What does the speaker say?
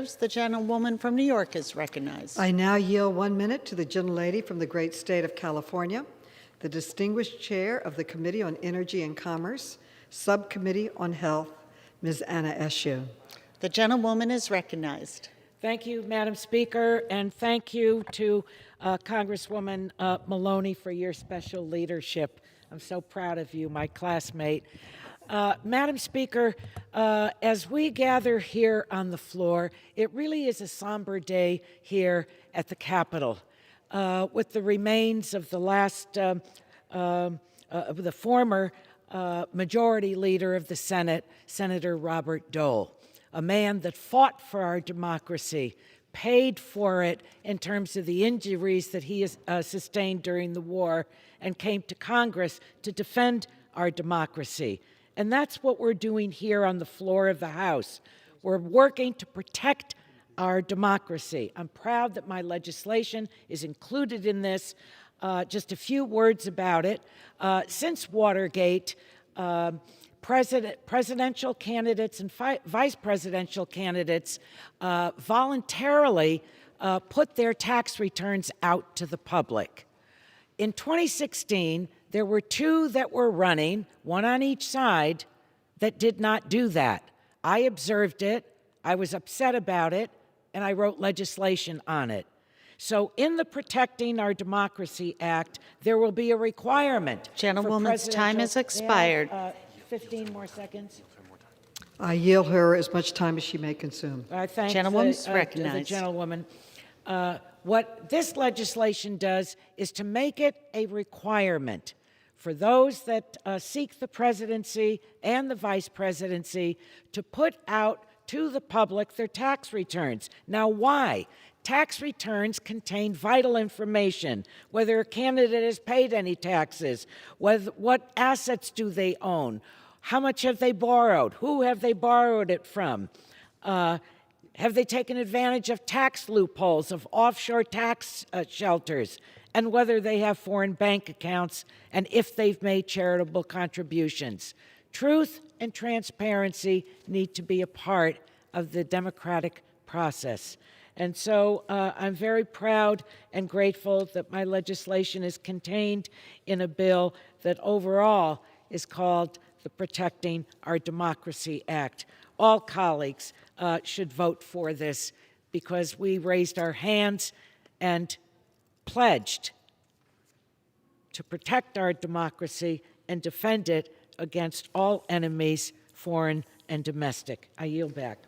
Conservatives. The gentlewoman from New York is recognized. I now yield 1 minute to the gentlelady from the great state of California, the distinguished chair of the Committee on Energy and Commerce, Subcommittee on Health, Ms. Anna Eshoo. The gentlewoman is recognized. Thank you, Madam Speaker, and thank you to Congresswoman Maloney for your special leadership. I'm so proud of you, my classmate. Madam Speaker, as we gather here on the floor, it really is a somber day here at the Capitol, with the remains of the last, of the former Majority Leader of the Senate, Senator Robert Dole, a man that fought for our democracy, paid for it in terms of the injuries that he has sustained during the war, and came to Congress to defend our democracy. And that's what we're doing here on the floor of the House. We're working to protect our democracy. I'm proud that my legislation is included in this. Just a few words about it. Since Watergate, presidential candidates and vice presidential candidates voluntarily put their tax returns out to the public. In 2016, there were two that were running, one on each side, that did not do that. I observed it, I was upset about it, and I wrote legislation on it. So in the Protecting Our Democracy Act, there will be a requirement. Gentlewoman's time has expired. 15 more seconds. I yield her as much time as she may consume. I thank Gentlewoman's the recognized. gentlewoman. What this legislation does is to make it a requirement for those that seek the presidency and the vice presidency to put out to the public their tax returns. Now, why? Tax returns contain vital information, whether a candidate has paid any taxes, what assets do they own, how much have they borrowed, who have they borrowed it from, have they taken advantage of tax loopholes, of offshore tax shelters, and whether they have foreign bank accounts, and if they've made charitable contributions. Truth and transparency need to be a part of the democratic process. And so I'm very proud and grateful that my legislation is contained in a bill that overall is called the Protecting Our Democracy Act. All colleagues should vote for this because we raised our hands and pledged to protect our democracy and defend it against all enemies, foreign and domestic. I yield back.